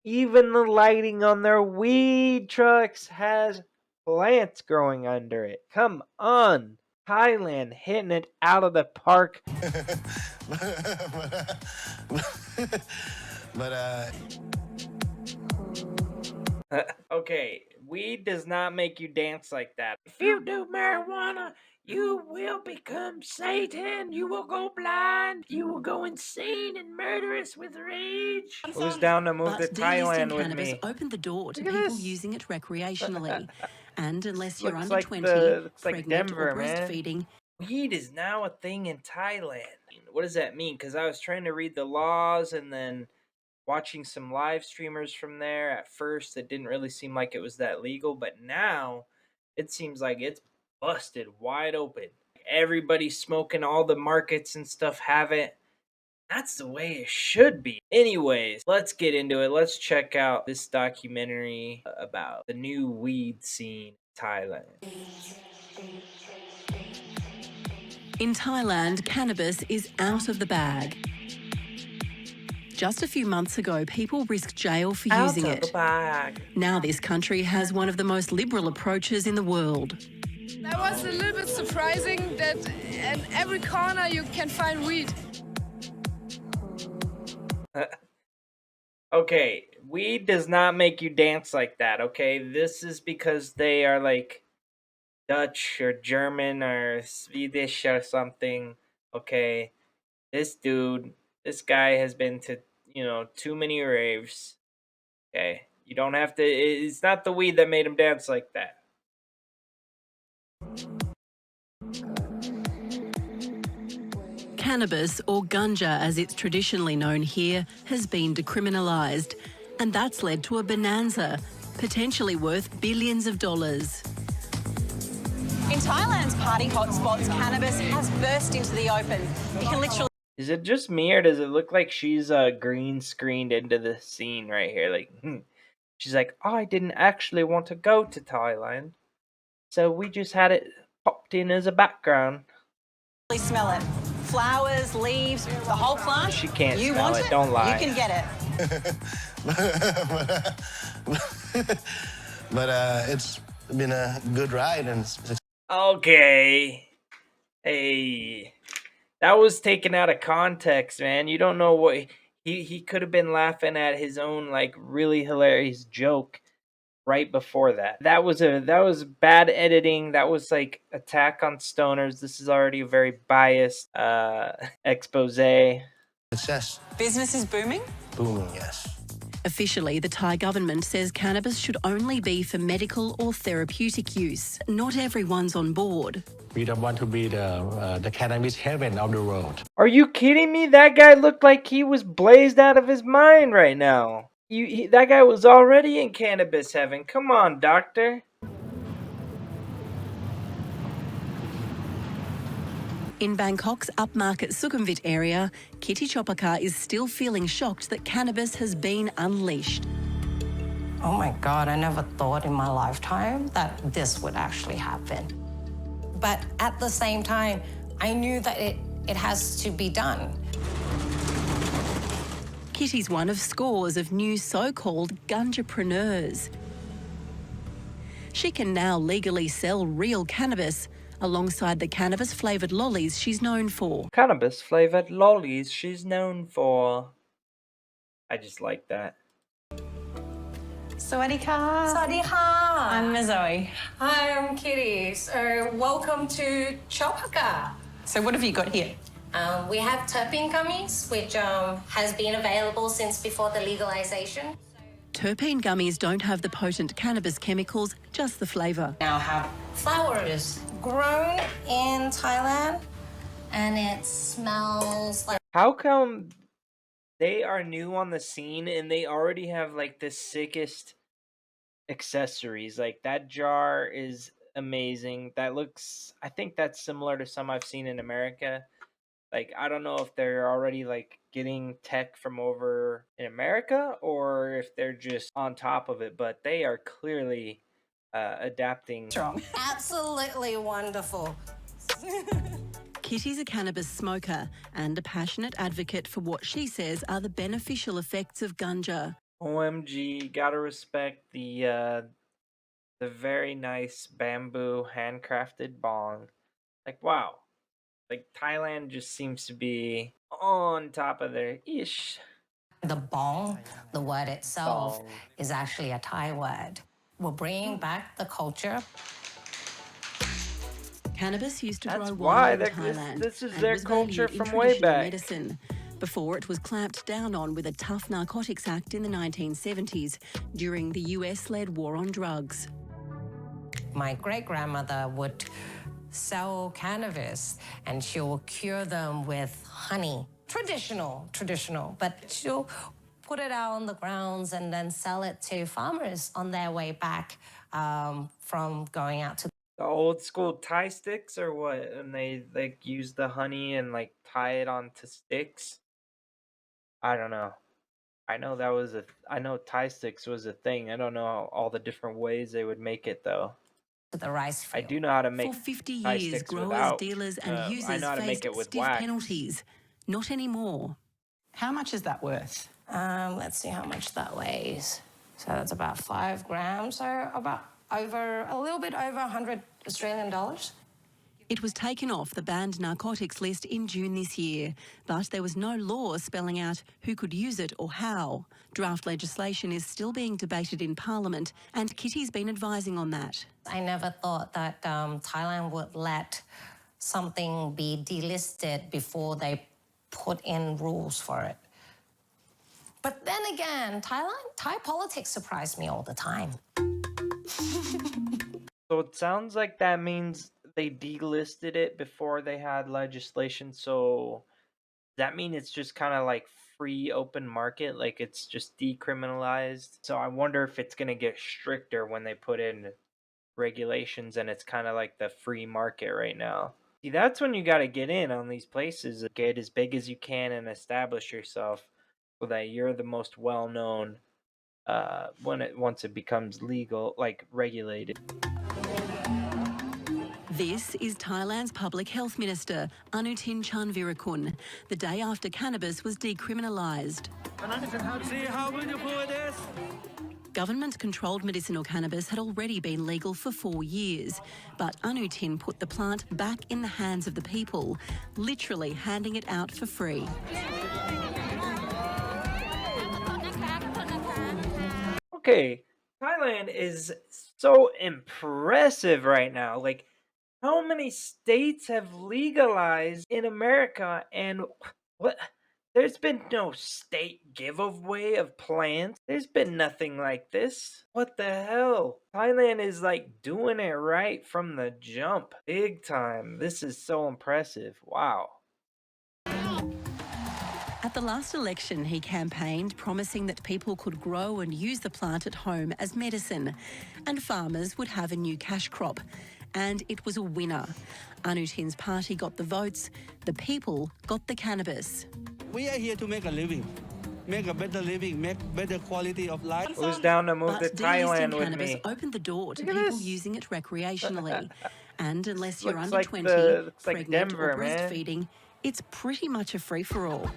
Even the lighting on their weed trucks has plants growing under it. Come on. Thailand hitting it out of the park. but Okay, weed does not make you dance like that. If you do marijuana, you will become Satan. You will go blind. You will go insane and murderous with rage. Who's down to move to But delisting Thailand with cannabis me? opened the door to Look at people this. using it recreationally. And unless you're Looks under like 20, looks like pregnant or Denver, man. breastfeeding, Weed is now a thing in Thailand. What does that mean? Because I was trying to read the laws and then watching some live streamers from there. At first, it didn't really seem like it was that legal, but now it seems like it's busted wide open. Everybody's smoking, all the markets and stuff have it. That's the way it should be. Anyways, let's get into it. Let's check out this documentary about the new weed scene in Thailand. in Thailand, cannabis is out of the bag. Just a few months ago, people risked jail for Out using of the it. bag. Now this country has one of the most liberal approaches in the world. That was a little bit surprising that in every corner you can find weed. Okay, weed does not make you dance like that, okay? This is because they are like Dutch or German or Swedish or something, okay? This dude, this guy has been to, too many raves, okay? You don't have to, it's not the weed that made him dance like that. Cannabis, or ganja as it's traditionally known here, has been decriminalised, and that's led to a bonanza, potentially worth billions of dollars. In Thailand's party hotspots, cannabis has burst into the open. You can literally... Is it just me or does it look like she's green screened into the scene right here? Like, she's like, I didn't actually want to go to Thailand, so we just had it popped in as a background. smell it. Flowers, leaves, the whole plant. She can't You smell want it, don't lie. You can get it. but it's been a good ride and Okay. Hey. That was taken out of context, man. You don't know what he could have been laughing at his own like really hilarious joke right before that. That was bad editing. That was like attack on stoners. This is already a very biased expose. success. Business is booming. Booming, yes. Officially, the Thai government says cannabis should only be for medical or therapeutic use. Not everyone's on board. We don't want to be the cannabis heaven of the world. Are you kidding me? That guy looked like he was blazed out of his mind right now. That guy was already in cannabis heaven. Come on, doctor. In Bangkok's upmarket Sukhumvit area, Kitty Chopaka is still feeling shocked that cannabis has been unleashed. Oh my God, I never thought in my lifetime that this would actually happen. But at the same time, I knew that it has to be done. Kitty's one of scores of new so-called ganjapreneurs. She can now legally sell real cannabis alongside the cannabis-flavoured lollies she's known for. Cannabis-flavored lollies she's known for. I just like that. Sawadee-ka. Sawadee-ka. I'm Zoe. Hi, I'm Kitty. So welcome to Chopaka. So what have you got here? We have terpene gummies, which has been available since before the legalization. Terpene gummies don't have the potent cannabis chemicals, just the flavour. Now have flowers grown in Thailand, and it smells like... How come they are new on the scene and they already have like the sickest accessories? Like that jar is amazing. That looks, I think that's similar to some I've seen in America. Like, I don't know if they're already like getting tech from over in America or if they're just on top of it, but they are clearly adapting. Strong. Absolutely wonderful. Kitty's a cannabis smoker and a passionate advocate for what she says are the beneficial effects of ganja. OMG, gotta respect the very nice bamboo handcrafted bong. Like wow, like Thailand just seems to be on top of their ish. The bong, the word itself, Bong. is actually a Thai word. We're bringing back the culture. Cannabis used to That's grow wild why in this Thailand this is and their was culture valued in from way traditional back. medicine before it was clamped down on with a tough Narcotics Act in the 1970s during the US-led war on drugs. My great-grandmother would sell cannabis and she'll cure them with honey. Traditional, but she'll put it out on the grounds and then sell it to farmers on their way back from going out to. The old school Thai sticks or what? And they like use the honey and like tie it onto sticks. I don't know. I know that was I know Thai sticks was a thing. I don't know all the different ways they would make it though. The rice I field. do know how to For make 50 Thai years, sticks growers, without. dealers and I users know how to make faced it with stiff wax. penalties. Not anymore. How much is that worth? Let's see how much that weighs. So that's about 5 grams, so about a little bit over 100 Australian dollars. It was taken off the banned narcotics list in June this year, but there was no law spelling out who could use it or how. Draft legislation is still being debated in Parliament, and Kitty's been advising on that. I never thought that Thailand would let something be delisted before they put in rules for it. But then again, Thai politics surprised me all the time. So it sounds like that means they delisted it before they had legislation. So does that mean it's just kind of like free open market, like it's just decriminalized? So I wonder if it's going to get stricter when they put in regulations and it's kind of like the free market right now. See, that's when you got to get in on these places, get as big as you can and establish yourself so that you're the most well-known once it becomes legal, like regulated. This is Thailand's Public Health Minister, Anutin Chanvirakul, the day after cannabis was decriminalised. Government-controlled medicinal cannabis had already been legal for 4 years, but Anutin put the plant back in the hands of the people, literally handing it out for free. Okay, Thailand is so impressive right now. Like, how many states have legalized in America and what? There's been no state giveaway of plants. There's been nothing like this. What the hell? Thailand is like doing it right from the jump. Big time. This is so impressive. Wow. At the last election, he campaigned promising that people could grow and use the plant at home as medicine, and farmers would have a new cash crop. And it was a winner. Anutin's party got the votes, the people got the cannabis. We are here to make a living, make a better living, make better quality of life. Who's down to move But to Thailand delisting with cannabis me? opened the door to Look at people this. using it recreationally. And unless you're Looks under like 20, looks like pregnant Denver, or man. breastfeeding, it's pretty much a free-for-all.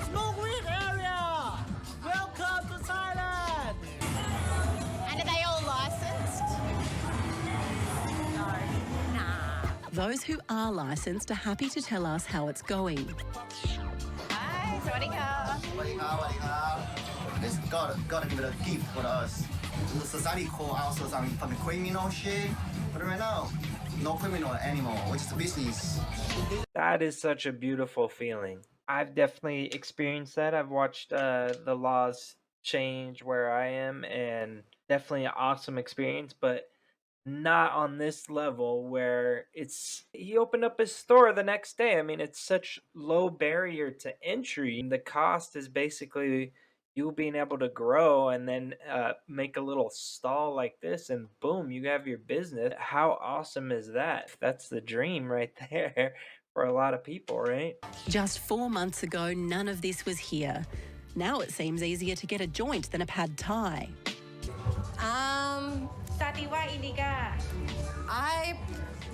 Smoke weed area! Welcome to Thailand! And are they all licensed? Those who are licensed are happy to tell us how it's going. Hi, Sawadika. It's gotta give it a gift for us. The society call also something from the criminal shit, but right now, no criminal anymore, which is business. That is such a beautiful feeling. I've definitely experienced that. I've watched the laws change where I am, and definitely an awesome experience, but not on this level where he opened up his store the next day. I mean, it's such low barrier to entry. The cost is basically you being able to grow and then make a little stall like this, and boom, you have your business. How awesome is that? That's the dream right there for a lot of people, right? Just 4 months ago, none of this was here. Now it seems easier to get a joint than a pad thai. Satiwa Indica. I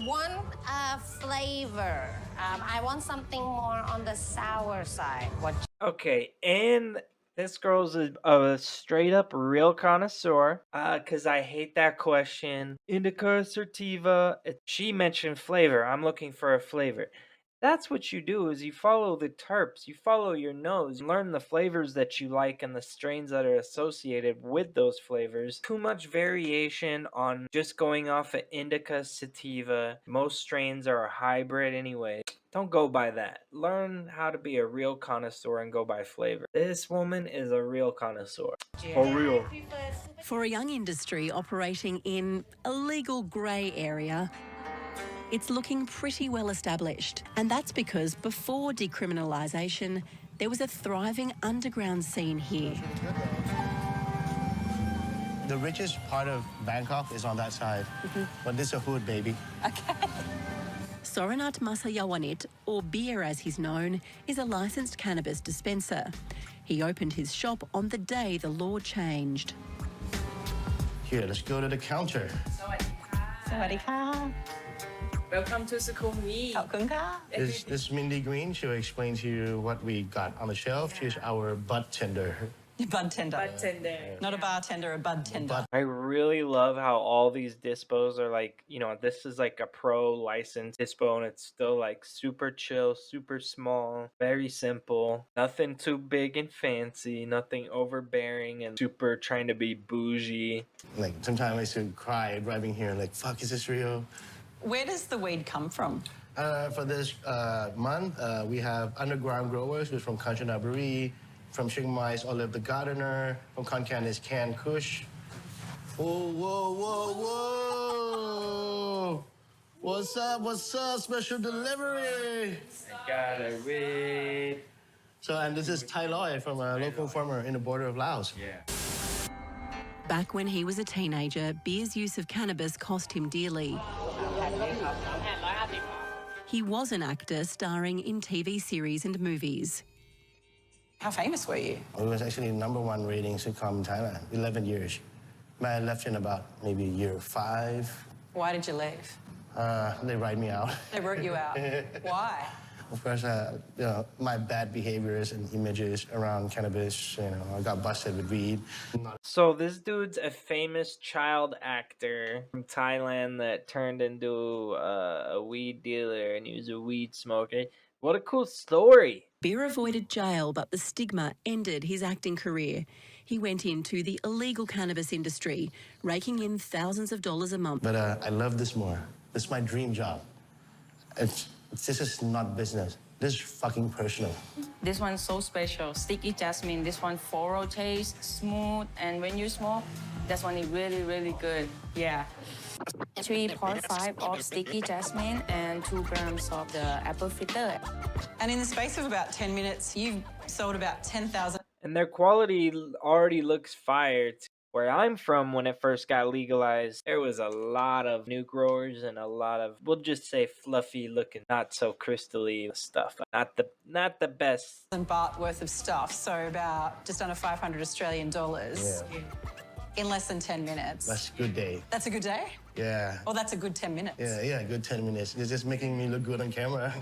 want a flavor. I want something more on the sour side. What? Okay, and This girl's a straight up real connoisseur. Cause I hate that question. Indica, sativa. She mentioned flavor. I'm looking for a flavor. That's what you do is you follow the terps, you follow your nose, learn the flavors that you like and the strains that are associated with those flavors. Too much variation on just going off of indica, sativa. Most strains are a hybrid anyway. Don't go by that. Learn how to be a real connoisseur and go by flavor. This woman is a real connoisseur. For real. For a young industry operating in a legal grey area, it's looking pretty well established. And that's because before decriminalisation, there was a thriving underground scene here. The richest part of Bangkok is on that side. But this is a hood, baby. Soranat Masayawanit, or Beer as he's known, is a licensed cannabis dispenser. He opened his shop on the day the law changed. Here, let's go to the counter. Welcome to Sukhumvit. This Mindy Green, she'll explain to you what we got on the shelf. She's our bud tender. Bud tender. Bud tender. Not a bartender, a bud tender. I really love how all these dispos are like, this is like a pro licensed dispo and it's still like super chill, super small, very simple, nothing too big and fancy, nothing overbearing and super trying to be bougie. Like, sometimes I used to cry driving here, like, fuck, is this real? Where does the weed come from? For this month, we have underground growers who's from Kanchanaburi. From Chiang Mai's Olive the Gardener. From Khon Kaen is Can Kush. Whoa, whoa, whoa, whoa! What's up, what's up? Special delivery! I got a weed. So, and this is Thai Loy from a local farmer in the border of Laos. Yeah. Back when he was a teenager, Beer's use of cannabis cost him dearly. He was an actor starring in TV series and movies. How famous were you? It was actually #1 rating sitcom in Thailand, 11 years. I left in about maybe year 5. Why did you leave? They write me out. They wrote you out. Why? Of course, my bad behaviors and images around cannabis, I got busted with weed. So this dude's a famous child actor from Thailand that turned into a weed dealer and he was a weed smoker. What a cool story. Beer avoided jail, but the stigma ended his acting career. He went into the illegal cannabis industry, raking in thousands of dollars a month. But I love this more. This is my dream job. This is not business. This is fucking personal. This one's so special. Sticky jasmine. This one floral taste, smooth, and when you smoke, that's one is really, really good. Yeah. 3.5 of sticky jasmine and 2 grams of the apple fritter. And in the space of about 10 minutes, you've sold about 10,000. And their quality already looks fire. Where I'm from, when it first got legalized, there was a lot of new growers and a lot of, we'll just say, fluffy looking, not so crystally stuff. Not the best. Baht worth of stuff, so about just under 500 Australian dollars. Yeah. In less than 10 minutes. That's a good day. That's a good day? Yeah. Or that's a good 10 minutes? Yeah, good 10 minutes. It's just making me look good on camera.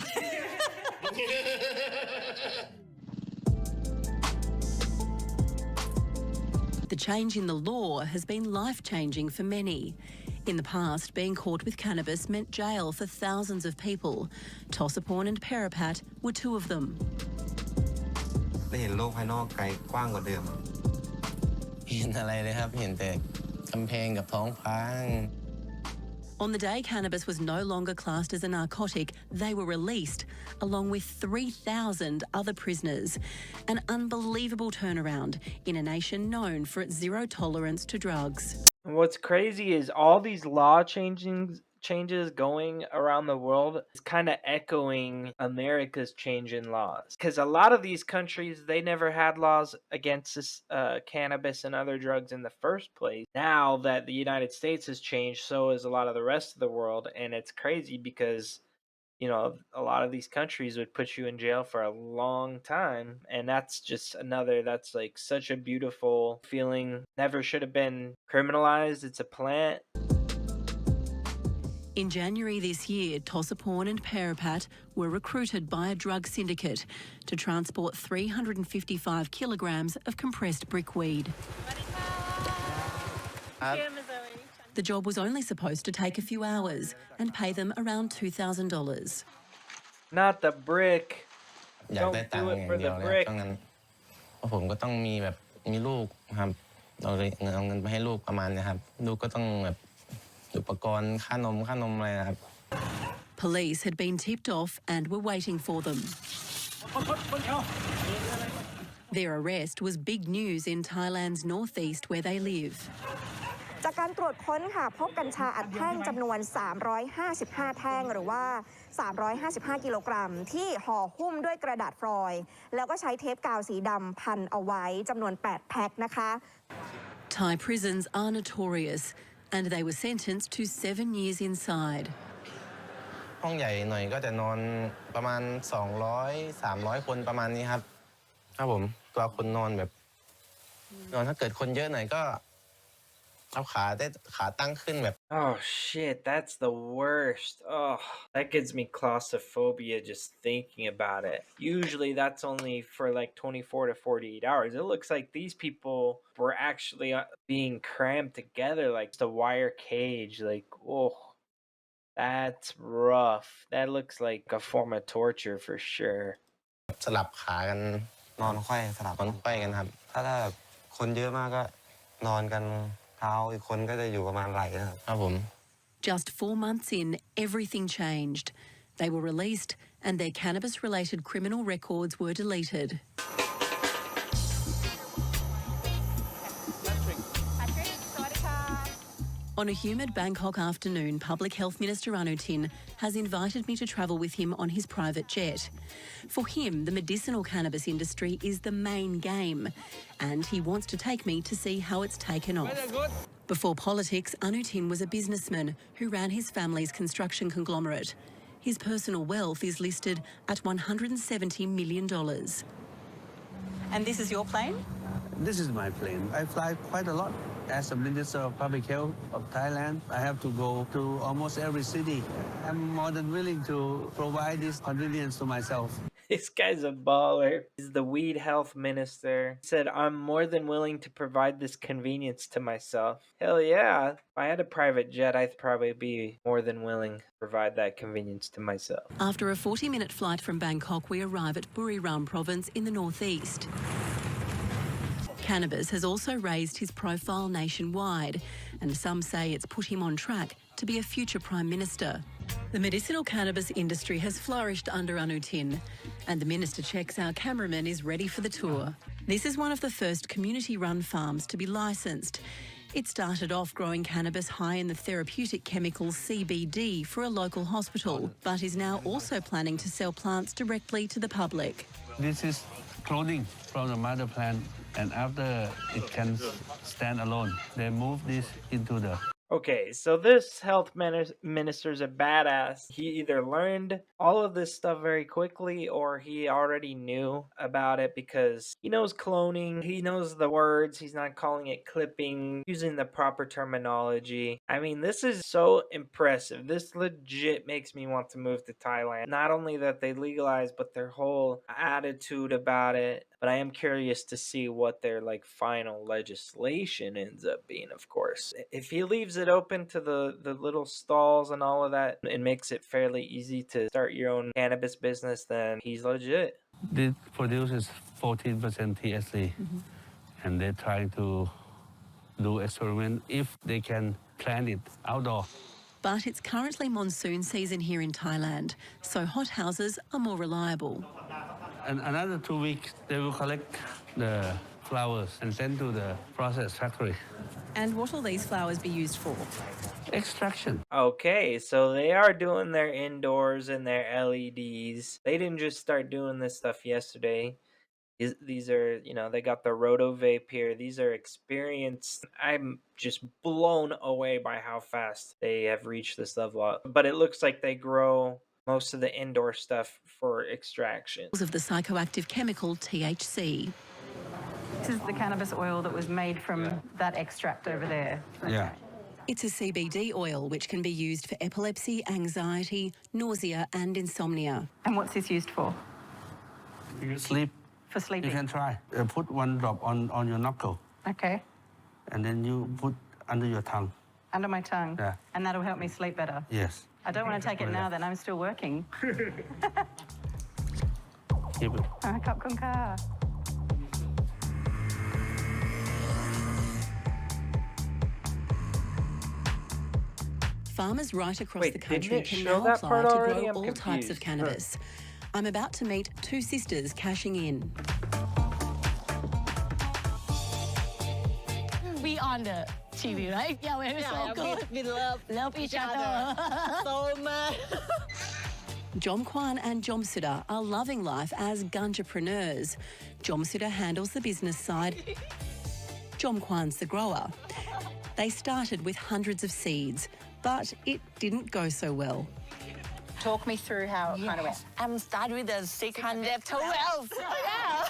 The change in the law has been life-changing for many. In the past, being caught with cannabis meant jail for thousands of people. Tosaporn and Parapat were 2 of them. ได้เห็นโลกภายนอกไกลกว้างกว่าเดิม เห็นอะไรเลยครับ เห็นแต่กำแพงกับท้องฟ้า On the day cannabis was no longer classed as a narcotic, they were released, along with 3,000 other prisoners. An unbelievable turnaround in a nation known for its zero tolerance to drugs. And what's crazy is all these law changes going around the world is kind of echoing America's change in laws. Because a lot of these countries, they never had laws against this, cannabis and other drugs in the first place. Now that the United States has changed, so has a lot of the rest of the world. And it's crazy because, a lot of these countries would put you in jail for a long time. And that's like such a beautiful feeling. Never should have been criminalized. It's a plant. In January this year, Tosaporn and Parapat were recruited by a drug syndicate to transport 355 kilograms of compressed brickweed. The job was only supposed to take a few hours and pay them around $2,000. Not the brick. อยากได้ Don't ตัง do ค์ it อย่าง for เดีย the วเลยครับ brick. ช่วงนั้นเพราะผมก็ต้องมีลูกครับเราเลยเอาเงินไปให้ลูกประมาณนี้ครับลูกก็ต้องแบบอุปกรณ์ค่านมอะไรนะครับ Police had been tipped off and were waiting for them. Their arrest was big news in Thailand's northeast where they live. จากการตรวจค้นค่ะพบกัญชาอัดแท่งจำนวน 355 แท่งหรือว่า 355 กิโลกรัมที่ห่อหุ้มด้วยกระดาษฟอยล์แล้วก็ใช้เทปกาวสีดำพันเอาไว้จำนวน 8 แพ็คนะคะ Thai prisons are notorious and they were sentenced to 7 years inside. ห้องใหญ่หน่อยก็จะนอนประมาณ200-300 คนประมาณนี้ครับครับผมตัวคนนอนแบบนอนถ้าเกิดคนเยอะหน่อยก็เอาขาตั้งขึ้นแบบ Oh shit, that's the worst. Oh, that gives me claustrophobia just thinking about it. Usually that's only for like 24 to 48 hours. It looks like these people were actually being crammed together like the wire cage. Like, oh, that's rough. That looks like a form of torture for sure. สลับขากัน นอนไขว้สลับ นอนไขว้กันครับ ถ้าแบบคนเยอะมากก็นอนกันเท้าอีกคนก็จะอยู่ประมาณไหล่นะครับ ครับผม Just 4 months in, everything changed. They were released and their cannabis-related criminal records were deleted. On a humid Bangkok afternoon, Public Health Minister Anutin has invited me to travel with him on his private jet. For him, the medicinal cannabis industry is the main game, and he wants to take me to see how it's taken off. Before politics, Anutin was a businessman who ran his family's construction conglomerate. His personal wealth is listed at $170 million. And this is your plane? This is my plane. I fly quite a lot. As a Minister of Public Health of Thailand, I have to go to almost every city. I'm more than willing to provide this convenience to myself. This guy's a baller. He's the weed health minister. He said, I'm more than willing to provide this convenience to myself. Hell yeah. If I had a private jet, I'd probably be more than willing to provide that convenience to myself. After a 40-minute flight from Bangkok, we arrive at Buriram province in the northeast. Cannabis has also raised his profile nationwide, and some say it's put him on track to be a future Prime Minister. The medicinal cannabis industry has flourished under Anutin, and the Minister checks our cameraman is ready for the tour. This is one of the first community-run farms to be licensed. It started off growing cannabis high in the therapeutic chemical CBD for a local hospital, but is now also planning to sell plants directly to the public. This is cloning from the mother plant, and after it can stand alone, they move this into the... Okay, so this health minister's a badass. He either learned all of this stuff very quickly or he already knew about it because he knows cloning, he knows the words, he's not calling it clipping, using the proper terminology. I mean, this is so impressive. This legit makes me want to move to Thailand. Not only that they legalized, but their whole attitude about it. But I am curious to see what their final legislation ends up being, of course. If he leaves it open to the little stalls and all of that, it makes it fairly easy to start your own cannabis business, then he's legit. This produces 14% THC, and they're trying to do experiment if they can plant it outdoor. But it's currently monsoon season here in Thailand, so hothouses are more reliable. And another 2 weeks, they will collect the flowers and send to the process factory. And what will these flowers be used for? Extraction. Okay, so they are doing their indoors and their LEDs. They didn't just start doing this stuff yesterday. These are, they got the roto vape here. These are experienced. I'm just blown away by how fast they have reached this level. But it looks like they grow most of the indoor stuff for extraction. Of the psychoactive chemical THC. This is the cannabis oil that was made from that extract over there. Yeah. It's a CBD oil which can be used for epilepsy, anxiety, nausea and insomnia. And what's this used for? You sleep. For sleeping? You can try. Put one drop on your knuckle. Okay. And then you put under your tongue. Under my tongue? Yeah. And that'll help me sleep better? Yes. I don't want to take it now then, I'm still working. Keep it. ขอบคุณค่ะ Farmers right across Wait, the country didn't it can show now that apply part to already? grow I'm all types of confused. cannabis. I'm about to meet two sisters cashing in. We on the TV, right? Yeah, we're so good. We love each other so much. Jomkwan and Jomsuda are loving life as ganjapreneurs. Jomsuda handles the business side. Jomkwan's the grower. They started with hundreds of seeds, but it didn't go so well. Talk me through how it kind of went. I'm started with the 612. Yeah.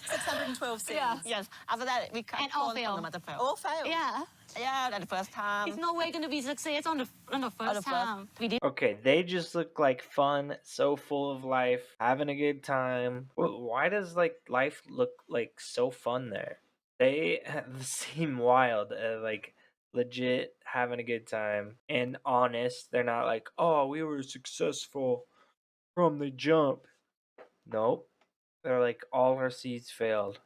612 seeds? Yeah. Yes. After that, we cut And all failed? All failed? Yeah. Yeah, at the first time. It's no way going to be success on the first time. We did. Okay, they just look like fun, so full of life, having a good time. Why does like life look like so fun there? They seem wild, like legit having a good time and honest. They're not like, oh, we were successful from the jump. Nope. They're like, all our seeds failed.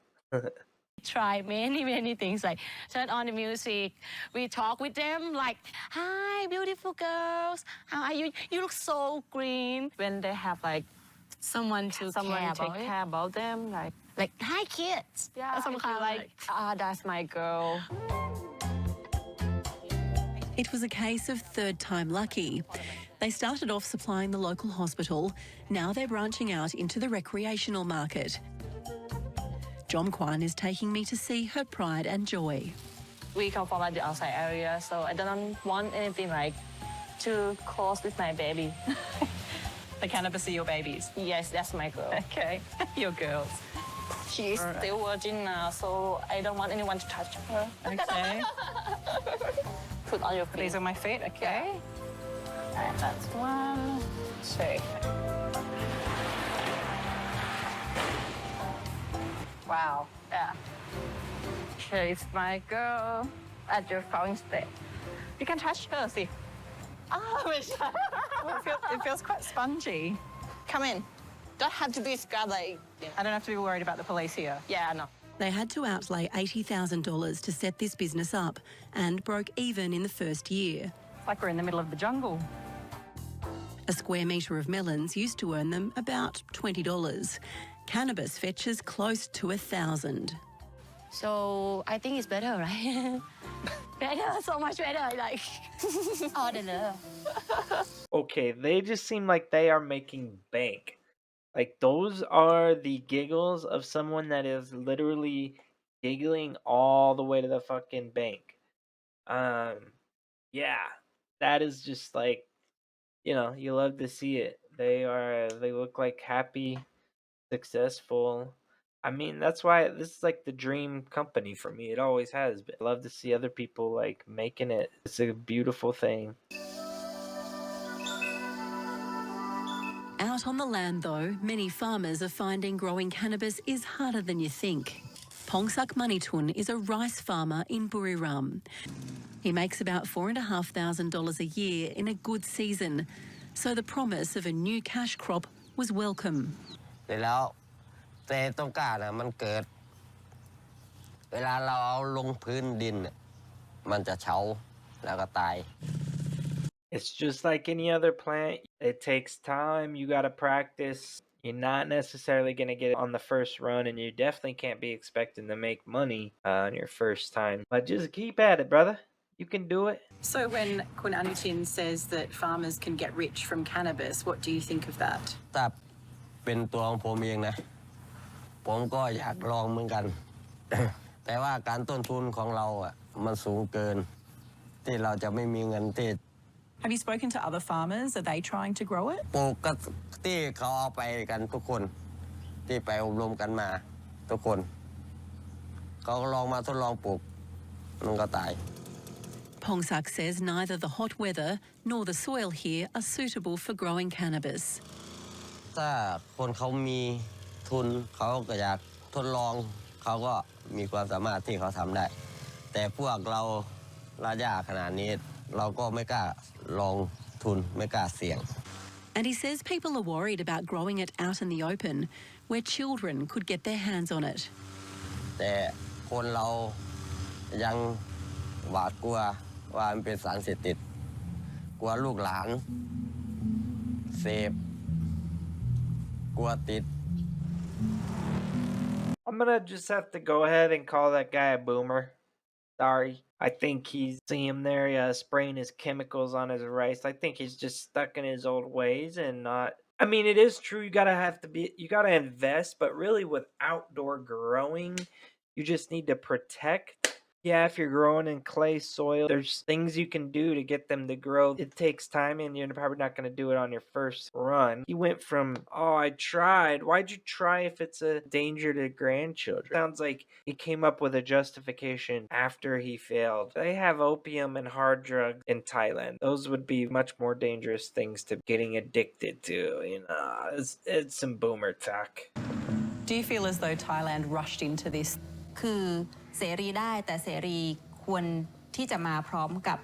Try many things, like turn on the music. We talk with them like, hi, beautiful girls. How are you? You look so green. When they have like someone to take care about them, like hi kids. Yeah, some kind of like, that's my girl. It was a case of third time lucky. They started off supplying the local hospital. Now they're branching out into the recreational market. Jomkwan is taking me to see her pride and joy. We come from like the outside area, so I don't want anything like too close with my baby. The cannabis are your babies? Yes, that's my girl. Okay, your girls. She's still virgin now, so I don't want anyone to touch her. Okay. Put on your feet. These are my feet, okay. Yeah. All right, that's 1, 2. Wow. Yeah. Here is my girl at your falling state. You can touch her, see. Oh, it feels quite spongy. Come in. Don't have to be scared like... I don't have to be worried about the police here. Yeah, no. They had to outlay $80,000 to set this business up and broke even in the first year. It's like we're in the middle of the jungle. A square metre of melons used to earn them about $20. Cannabis fetches close to $1,000. So I think it's better, right? Better, so much better, like all the love. Okay, they just seem like they are making bank. Like those are the giggles of someone that is literally giggling all the way to the fucking bank. Yeah, that is just like, you know, you love to see it. They look like happy, successful. I mean, that's why this is like the dream company for me. It always has been. I love to see other people like making it. It's a beautiful thing. Out on the land, though, many farmers are finding growing cannabis is harder than you think. Pongsak Manitun is a rice farmer in Buriram. He makes about $4,500 a year in a good season, so the promise of a new cash crop was welcome. แต่ต้องกล้านะมันเกิดเวลาเราเอาลงพื้นดินมันจะเฉาแล้วก็ตาย It's just like any other plant. It takes time. You got to practice. You're not necessarily going to get it on the first run, and you definitely can't be expecting to make money on your first time. But just keep at it, brother. You can do it. So when Kun Anutin says that farmers can get rich from cannabis, what do you think of that? ถ้าเป็นตัวของผมเองนะผมก็อยากลองเหมือนกัน แต่ว่าการต้นทุนของเรามันสูงเกินที่เราจะไม่มีเงินที่ Have you spoken to other farmers? Are they trying to grow it? ปลูกก็ที่เขาเอาไปกันทุกคนที่ไปอบรมกันมาทุกคนเขาก็ลองมาทดลองปลูกมันก็ตาย Pongsak says neither the hot weather nor the soil here are suitable for growing cannabis. ถ้าคนเขามีทุนเขาก็อยากทดลองเขาก็มีความสามารถที่เขาทำได้แต่พวกเราระยะขนาดนี้เราก็ไม่กล้าลองทุนไม่กล้าเสี่ยง And he says people are worried about growing it out in the open where children could get their hands on it. แต่คนเรายังหวาดกลัวว่ามันเป็นสารเสพติดกลัวลูกหลานเสพกลัวติด I'm gonna just have to go ahead and call that guy a boomer. Sorry. I think he's see him there spraying his chemicals on his rice. I think he's just stuck in his old ways and not. I mean, it is true. You gotta invest, but really with outdoor growing, you just need to protect. Yeah, if you're growing in clay soil, there's things you can do to get them to grow. It takes time, and you're probably not going to do it on your first run. He went from, oh, I tried. Why'd you try if it's a danger to grandchildren? Sounds like he came up with a justification after he failed. They have opium and hard drugs in Thailand. Those would be much more dangerous things to getting addicted to. You know, it's some boomer talk. Do you feel as though Thailand rushed into this? คือเสรีได้แต่เสรีควรที่จะมาพร้อมกับ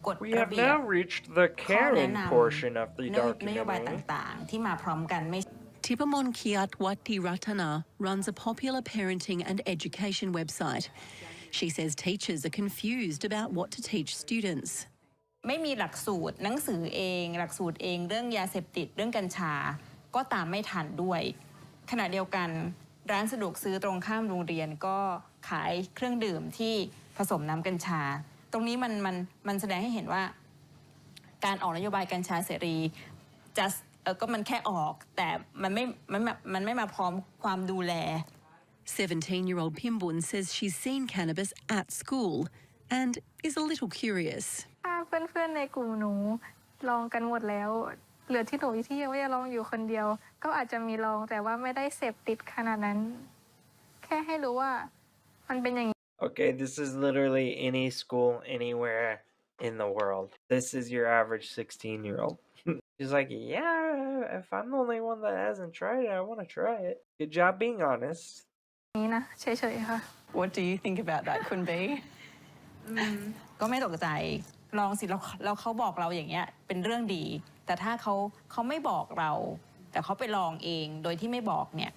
กฎ We ระ have เบียบ now reached the ข้อแนะ Karen นำ portion of the นโยบาย documentary. ต่างๆที่มาพร้อมกันไม่ Tipamon Kiatwati Ratana runs a popular parenting and education website. She says teachers are confused about what to teach students. ไม่มีหลักสูตรหนังสือเองหลักสูตรเองเรื่องยาเสพติดเรื่องกัญชาก็ตามไม่ทันด้วยขณะเดียวกันร้านสะดวกซื้อตรงข้ามโรงเรียนก็ขายเครื่องดื่มที่ผสมน้ำกัญชาตรงนี้มันแสดงให้เห็นว่าการออกนโยบายกัญชาเสรีก็มันแค่ออกแต่มันไม่มาพร้อมความดูแล 17-year-old Pimbun says she's seen cannabis at school and is a little curious. เพื่อนๆในกลุ่มหนูลองกันหมดแล้วเหลือที่หนูที่ยังไม่ได้ลองอยู่คนเดียวก็อาจจะมีลองแต่ว่าไม่ได้เสพติดขนาดนั้นแค่ให้รู้ว่ามันเป็นอย่างนี้ Okay, this is literally any school anywhere in the world. This is your average 16-year-old. She's like, yeah, if I'm the only one that hasn't tried it, I want to try it. Good job being honest. นี้นะเฉยๆค่ะ What do you think about that คุณเบย์ก็ไม่ตกใจลองสิเราเขาบอกเราอย่างเงี้ยเป็นเรื่องดีแต่ถ้าเขาไม่บอกเราแต่เขาไปลองเองโดยที่ไม่บอกเนี่ย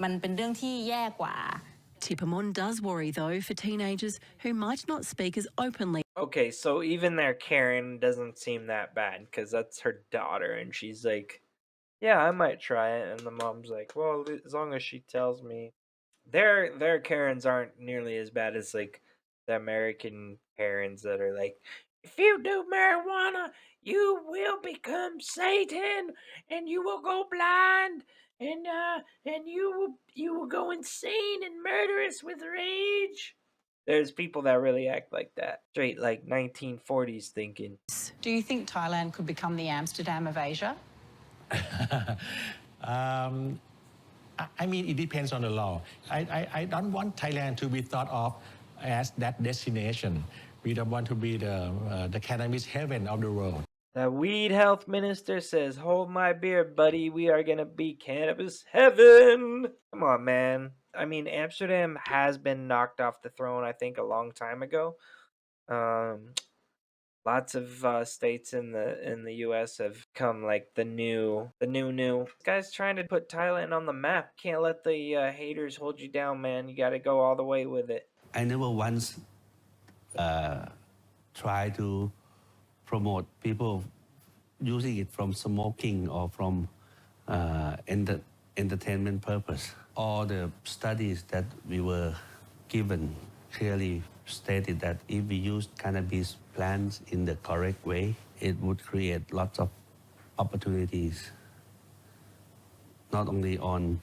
มันเป็นเรื่องที่แย่กว่า Tipamon does worry though for teenagers who might not speak as openly. Okay, so even their Karen doesn't seem that bad because that's her daughter and she's like, yeah, I might try it. And the mom's like, well, as long as she tells me. Their Karens aren't nearly as bad as like the American Karens that are like, if you do marijuana, you will become Satan and you will go blind and you will go insane and murderous with rage. There's people that really act like that. Straight like 1940s thinking. Do you think Thailand could become the Amsterdam of Asia? I mean, it depends on the law. I don't want Thailand to be thought of as that destination. We don't want to be the cannabis heaven of the world. The weed health minister says, hold my beer, buddy. We are going to be cannabis heaven. Come on, man. I mean, Amsterdam has been knocked off the throne, I think, a long time ago. Lots of states in the U.S. have come like the new. This guy's trying to put Thailand on the map. Can't let the haters hold you down, man. You got to go all the way with it. I never once try to promote people using it from smoking or from entertainment purpose. All the studies that we were given clearly stated that if we use cannabis plants in the correct way, it would create lots of opportunities, not only on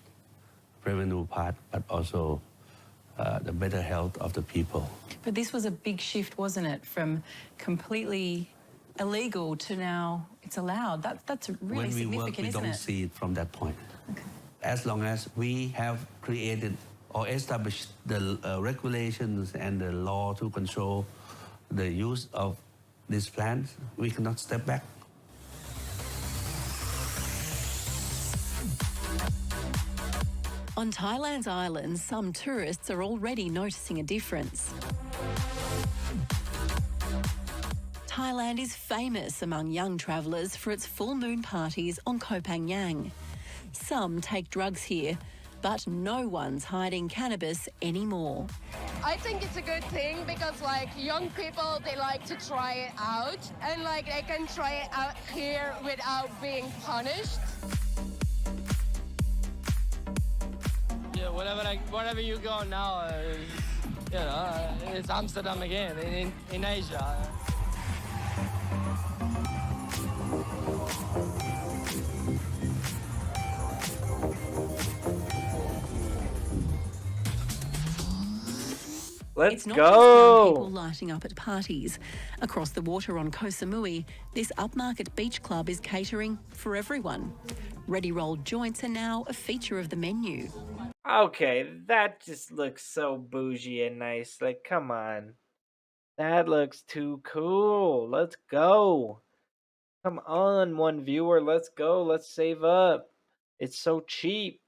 revenue part, but also the better health of the people. But this was a big shift, wasn't it, from completely illegal to now it's allowed. That's really significant, we isn't don't it? see it from that point. Okay. As long as we have created or established the regulations and the law to control the use of these plants, we cannot step back. On Thailand's islands, some tourists are already noticing a difference. Thailand is famous among young travellers for its full moon parties on Koh Phangan. Some take drugs here, but no one's hiding cannabis anymore. I think it's a good thing because like young people, they like to try it out and like they can try it out here without being punished. Yeah, wherever you go now, you know, it's Amsterdam again in Asia. It's not just young people lighting up at parties. Across the water on Koh Samui, this upmarket beach club is catering for everyone. Ready-rolled joints are now a feature of the menu. Okay, that just looks so bougie and nice. Like, come on. That looks too cool. Let's go. Come on, one viewer. Let's go. Let's save up. It's so cheap.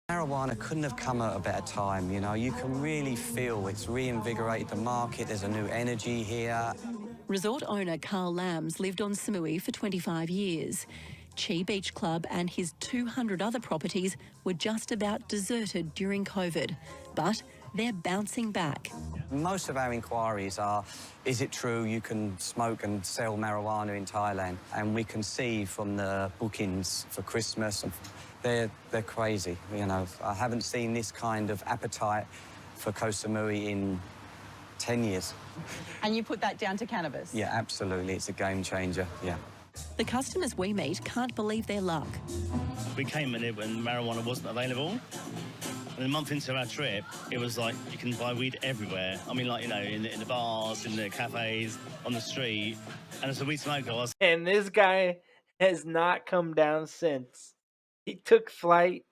Marijuana couldn't have come at a better time, you know. You can really feel it's reinvigorated the market. There's a new energy here. Resort owner Carl Lambs lived on Samui for 25 years. Chi Beach Club and his 200 other properties were just about deserted during COVID, but they're bouncing back. Most of our inquiries are, is it true you can smoke and sell marijuana in Thailand? And we can see from the bookings for Christmas, they're crazy, you know. I haven't seen this kind of appetite for Koh Samui in 10 years. And you put that down to cannabis? Yeah, absolutely. It's a game changer, yeah. The customers we meet can't believe their luck. We came in it when marijuana wasn't available. And a month into our trip, it was like you can buy weed everywhere. I mean, like, you know, in the bars, in the cafes, on the street. And as a weed smoker, I was... And this guy has not come down since. He took flight.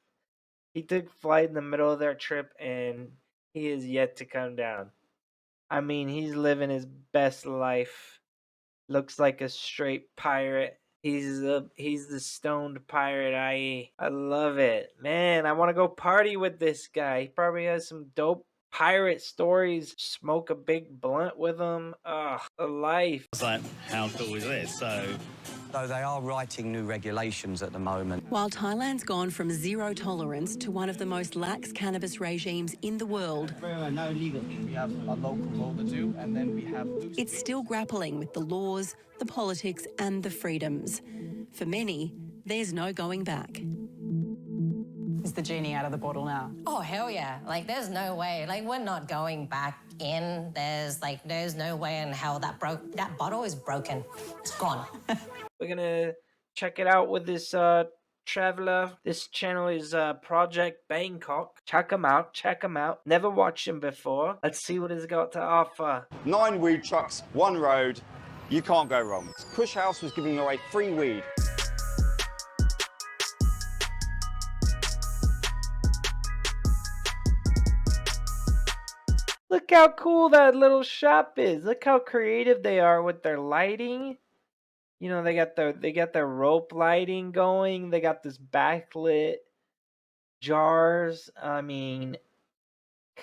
He took flight in the middle of their trip, and he is yet to come down. I mean, he's living his best life. Looks like a straight pirate. He's the stoned pirate, i.e. I love it. Man, I want to go party with this guy. He probably has some dope pirate stories. Smoke a big blunt with him. Ugh, a life. I was like, how cool is this? So they are writing new regulations at the moment. While Thailand's gone from zero tolerance to one of the most lax cannabis regimes in the world, Now illegal. We have a local voter too, and then we have... it's still grappling with the laws, the politics and the freedoms. For many, there's no going back. Is the genie out of the bottle now? Oh, hell yeah. Like, there's no way. Like, we're not going back in. There's no way in hell that bottle is broken. It's gone. We're gonna check it out with this traveler. This channel is Project Bangkok. Check him out. Check him out. Never watched him before. Let's see what he's got to offer. 9 weed trucks, 1 road. You can't go wrong. Kush House was giving away free weed. Look how cool that little shop is. Look how creative they are with their lighting. You know, they got their rope lighting going. They got this backlit jars. I mean,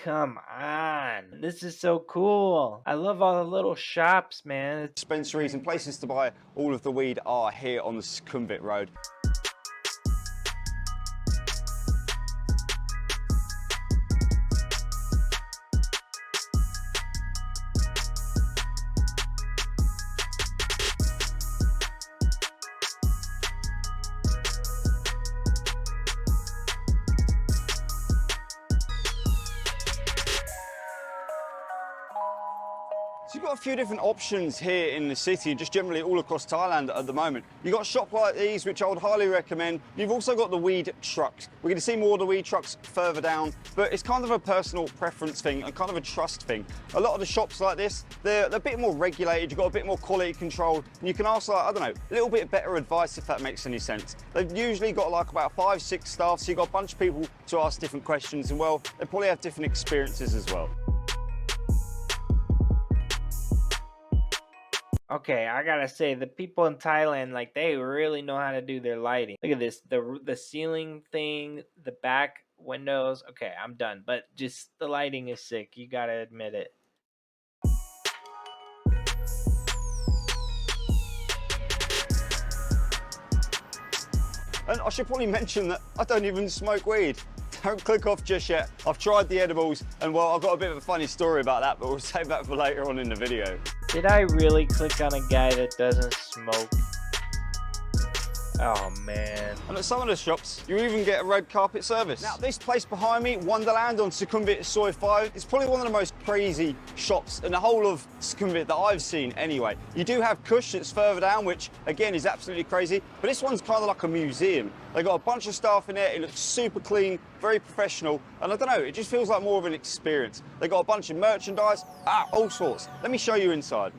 come on. This is so cool. I love all the little shops, man. Dispensaries and places to buy all of the weed are here on the Sukhumvit Road. So you've got a few different options here in the city and just generally all across Thailand at the moment. You've got a shop like these, which I would highly recommend. You've also got the weed trucks. We're going to see more of the weed trucks further down, but it's kind of a personal preference thing and kind of a trust thing. A lot of the shops like this, they're a bit more regulated, you've got a bit more quality control, and you can ask, like, I don't know, a little bit better advice if that makes any sense. They've usually got like about 5-6 staff, so you've got a bunch of people to ask different questions, and well, they probably have different experiences as well. Okay, I gotta say, the people in Thailand, like, they really know how to do their lighting. Look at this, the ceiling thing, the back windows. Okay, I'm done, but just the lighting is sick. You gotta admit it. And I should probably mention that I don't even smoke weed. Don't click off just yet. I've tried the edibles, and well, I've got a bit of a funny story about that, but we'll save that for later on in the video. Did I really click on a guy that doesn't smoke? Oh man. And at some of the shops, you even get a red carpet service. Now, this place behind me, Wonderland on Sukhumvit Soi 5, is probably one of the most crazy shops in the whole of Sukhumvit that I've seen anyway. You do have Kush that's further down, which again is absolutely crazy, but this one's kind of like a museum. They got a bunch of staff in there, it looks super clean, very professional, and I don't know, it just feels like more of an experience. They got a bunch of merchandise, all sorts. Let me show you inside.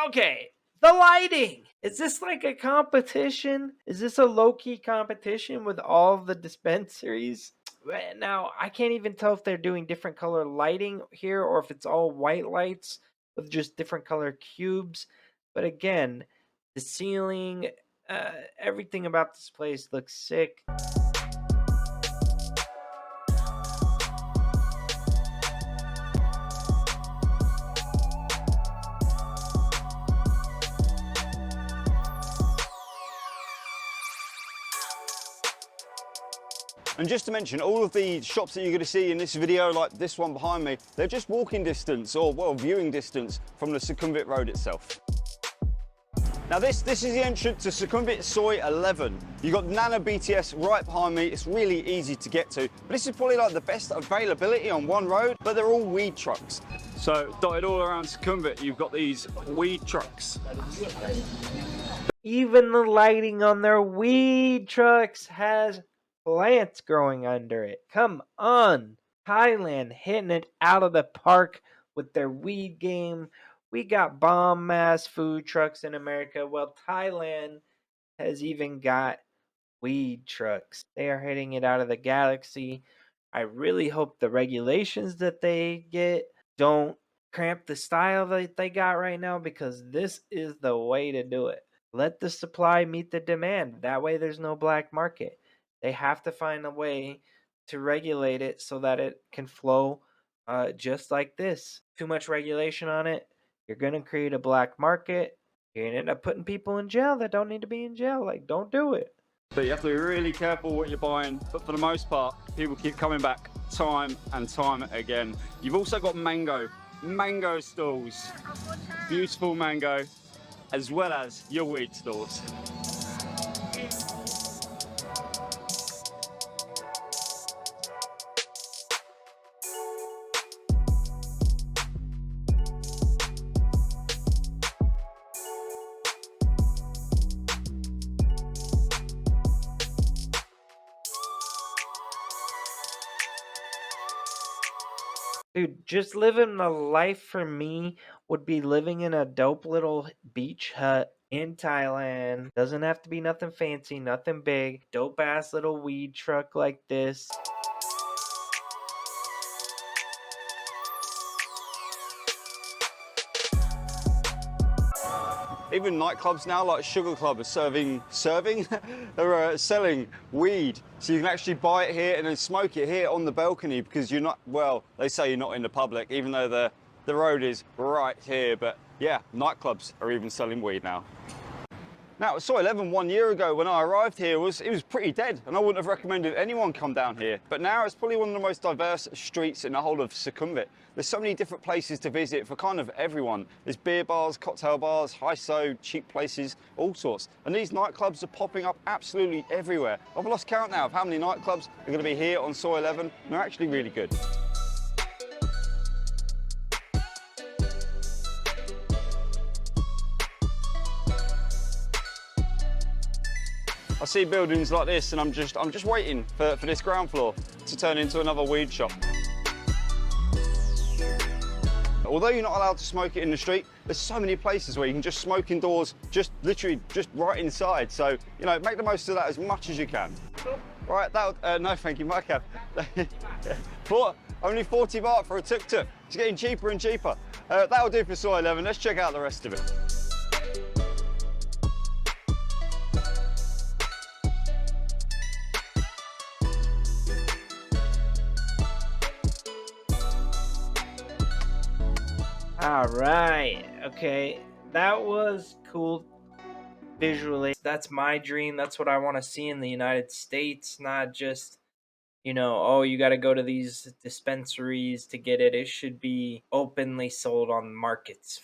Okay, the lighting. Is this like a competition? Is this a low-key competition with all of the dispensaries? Now, I can't even tell if they're doing different color lighting here or if it's all white lights with just different color cubes. But again, the ceiling, everything about this place looks sick. And just to mention, all of the shops that you're going to see in this video, like this one behind me, they're just walking distance or, well, viewing distance from the Sukhumvit Road itself. Now this is the entrance to Sukhumvit Soi 11. You've got Nana BTS right behind me. It's really easy to get to. But this is probably like the best availability on one road, but they're all weed trucks. So dotted all around Sukhumvit, you've got these weed trucks. Even the lighting on their weed trucks has plants growing under it. Come on. Thailand hitting it out of the park with their weed game. We got bomb ass food trucks in America. Well, Thailand has even got weed trucks. They are hitting it out of the galaxy. I really hope the regulations that they get don't cramp the style that they got right now, because this is the way to do it. Let the supply meet the demand. That way there's no black market. They have to find a way to regulate it so that it can flow just like this. Too much regulation on it, you're going to create a black market. You're going to end up putting people in jail that don't need to be in jail. Like, don't do it. But you have to be really careful what you're buying. But for the most part, people keep coming back time and time again. You've also got mango stalls. Beautiful mango, as well as your weed stalls. Dude, just living a life for me would be living in a dope little beach hut in Thailand. Doesn't have to be nothing fancy, nothing big. Dope ass little weed truck like this. Even nightclubs now, like Sugar Club, are selling weed. So you can actually buy it here and then smoke it here on the balcony, because you're not, well, they say you're not in the public, even though the road is right here. But yeah, nightclubs are even selling weed now. Now, Soi 11 1 year ago when I arrived here, it was pretty dead, and I wouldn't have recommended anyone come down here. But now it's probably one of the most diverse streets in the whole of Sukhumvit. There's so many different places to visit for kind of everyone. There's beer bars, cocktail bars, high-so, cheap places, all sorts. And these nightclubs are popping up absolutely everywhere. I've lost count now of how many nightclubs are going to be here on Soi 11, and they're actually really good. I see buildings like this, and I'm just waiting for this ground floor to turn into another weed shop. Although you're not allowed to smoke it in the street, there's so many places where you can just smoke indoors, literally right inside. So, you know, make the most of that as much as you can. Right, no thank you, my cab. Only 40 baht for a tuk-tuk. It's getting cheaper and cheaper. That'll do for Soy 11. Let's check out the rest of it. All right. Okay. That was cool visually. That's my dream. That's what I want to see in the United States, not just, oh, you got to go to these dispensaries to get it. It should be openly sold on markets.